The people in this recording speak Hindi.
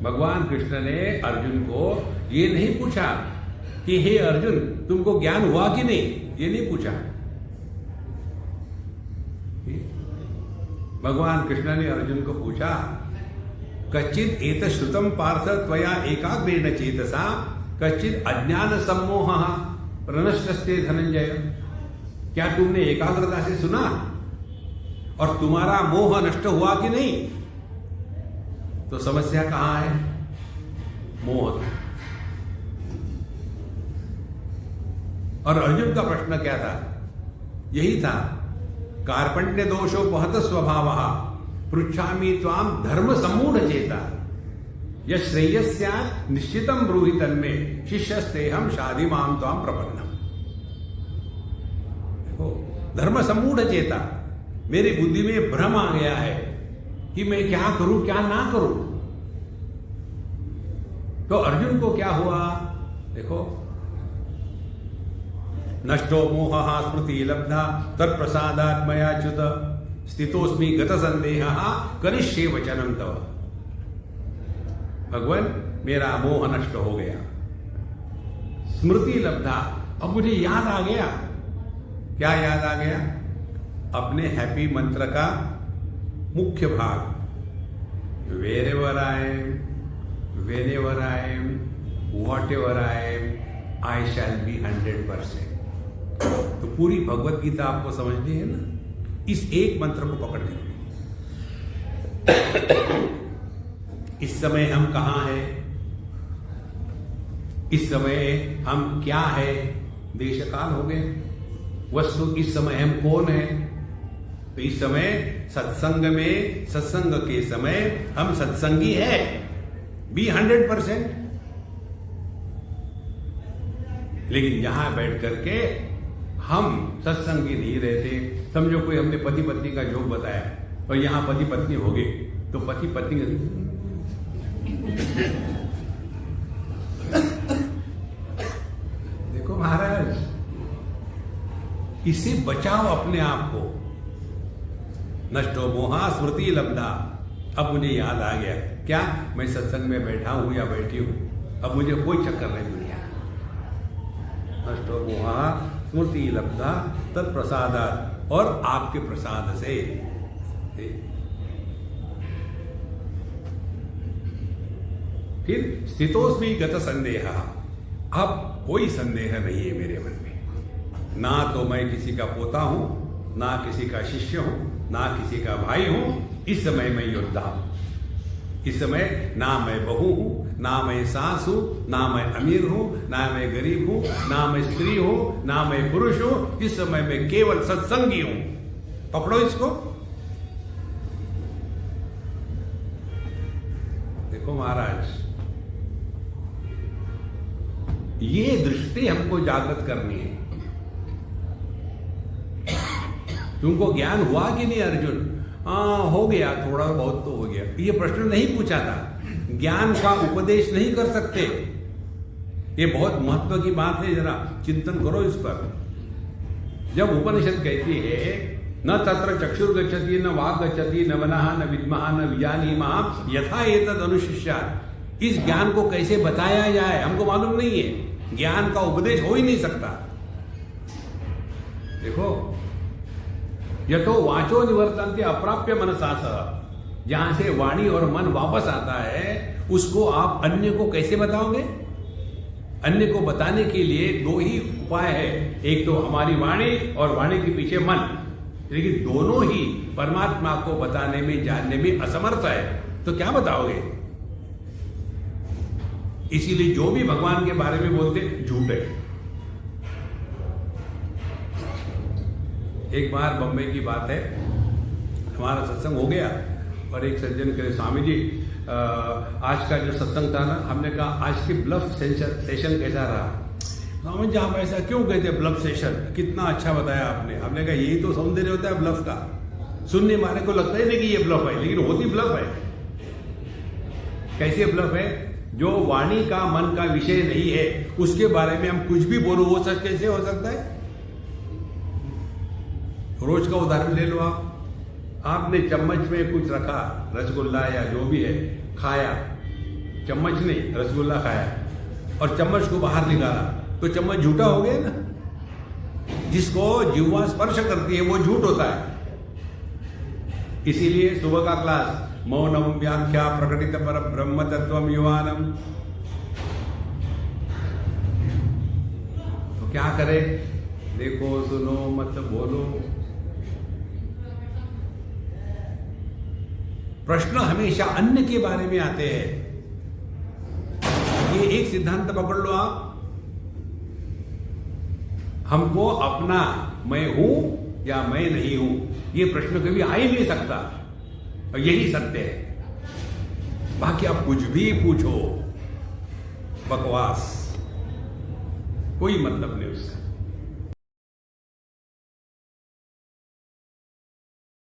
भगवान कृष्ण ने अर्जुन को ये नहीं पूछा कि हे अर्जुन तुमको ज्ञान हुआ कि नहीं, ये नहीं पूछा। भगवान कृष्ण ने अर्जुन को पूछा कच्चित एतत् श्रुतं पार्थ त्वया एकाग्रेण चेतसा कच्चित अज्ञान सम्मोहः प्रनष्टस्ते धनंजय। क्या तुमने एकाग्रता से सुना और तुम्हारा मोह नष्ट हुआ कि नहीं? तो समस्या कहां है? मोह। और अर्जुन का प्रश्न क्या था? यही था, कार्पण्य दोषोपहत स्वभावः पृच्छामि त्वाम धर्म सम्मूढ़ चेता यश्रेयस्या निश्चितम ब्रूहि तन्मे शिष्यस्तेहम शाधिमां त्वाम प्रपन्नम। देखो, धर्म सम्मूढ़ चेता, मेरी बुद्धि में भ्रम आ गया है कि मैं क्या करूं क्या ना करूं। तो अर्जुन को क्या हुआ? देखो, नष्टो मोहः स्मृति लब्धा तत्प्रसादात् मया च्युत स्थितोस्मि गत संदेहः करिष्ये वचनं तव। भगवान, मेरा मोह नष्ट हो गया, स्मृति लब्धा, अब मुझे याद आ गया। क्या याद आ गया? अपने हैप्पी मंत्र का मुख्य भाग, wherever I am, whenever I am, whatever I am, I shall be 100%। तो पूरी भगवत गीता आपको समझनी है ना, इस एक मंत्र को पकड़ के। इस समय हम कहां हैं? इस समय हम क्या है? देश काल हो गए। वस्तु इस समय हम कौन है? तो इस समय सत्संग में, सत्संग के समय हम सत्संगी है, बी 100%। लेकिन यहां बैठ करके हम सत्संगी नहीं रहते। समझो कोई हमने पति पत्नी का जोक बताया और यहां पति पत्नी हो गए, तो पति पत्नी देखो महाराज, इससे बचाओ अपने आप को। नष्टो मोहा स्मृति लब्धा, अब मुझे याद आ गया, क्या मैं सत्संग में बैठा हूं या बैठी हूं, अब मुझे कोई चक्कर नहीं दुनिया। नष्टो मोहा स्मृति लब्धा तत्प्रसादात्, और आपके प्रसाद से। फिर स्थितोस्मि गत संदेह, अब कोई संदेह नहीं है मेरे मन में। ना तो मैं किसी का पोता हूं, ना किसी का शिष्य हूं, ना किसी का भाई हूं। इस समय मैं योद्धा हूं। इस समय ना मैं बहू हूं, ना मैं सास हूं, ना मैं अमीर हूं, ना मैं गरीब हूं, ना मैं स्त्री हूं, ना मैं पुरुष हूं। इस समय मैं केवल सत्संगी हूं। पकड़ो इसको। देखो महाराज, ये दृष्टि हमको जागृत करनी है। तुमको ज्ञान हुआ कि नहीं अर्जुन? हो गया, थोड़ा बहुत तो हो गया। ये प्रश्न नहीं पूछा था। ज्ञान का उपदेश नहीं कर सकते। ये बहुत महत्व की बात है, जरा चिंतन करो इस पर। जब उपनिषद कहती है न तत्र चक्षुर्गच्छति न वाक् गच्छति न मनः न विद्मः न विजानीमः यथा एतद् अनुशिष्यात्, इस ज्ञान को कैसे बताया जाए हमको मालूम नहीं है। ज्ञान का उपदेश हो ही नहीं सकता। देखो, यतो वाचो निवर्तन्ते अप्राप्य मनसा सह, जहां से वाणी और मन वापस आता है उसको आप अन्य को कैसे बताओगे? अन्य को बताने के लिए दो ही उपाय है, एक तो हमारी वाणी और वाणी के पीछे मन। लेकिन दोनों ही परमात्मा को बताने में, जानने में असमर्थ है, तो क्या बताओगे? इसीलिए जो भी भगवान के बारे में बोलते झूठ है। एक बार बम्बई की बात है, हमारा सत्संग हो गया और एक सज्जन कहे स्वामी जी आज का जो सत्संग था ना, हमने कहा आज की ब्लफ सेशन कैसा रहा? स्वामी जी आप ऐसा क्यों कहते ब्लफ सेशन, कितना अच्छा बताया आपने। हमने कहा यही तो सौंदर्य होता है ब्लफ का। सुनने वाले को लगता ही नहीं कि ये ब्लफ है, लेकिन होती ब्लफ है। कैसे ब्लफ है? जो वाणी का, मन का विषय नहीं है उसके बारे में हम कुछ भी बोलो, वो सच कैसे हो सकता है? रोज का उदाहरण ले लो आप। आपने चम्मच में कुछ रखा, रसगुल्ला या जो भी है, खाया, चम्मच नहीं, रसगुल्ला खाया और चम्मच को बाहर निकाला तो चम्मच झूठा हो गया ना। जिसको जिह्वा स्पर्श करती है वो झूठ होता है। इसीलिए सुबह का क्लास मौनम व्याख्या प्रकटित पर ब्रह्म तत्वम युवानम। तो क्या करे? देखो, सुनो, मत बोलो। प्रश्न हमेशा अन्य के बारे में आते हैं। ये एक सिद्धांत पकड़ लो आप, हमको अपना मैं हूं या मैं नहीं हूं ये प्रश्न कभी आ ही नहीं सकता, और यही सत्य है। बाकी आप कुछ भी पूछो, बकवास, कोई मतलब नहीं उसका।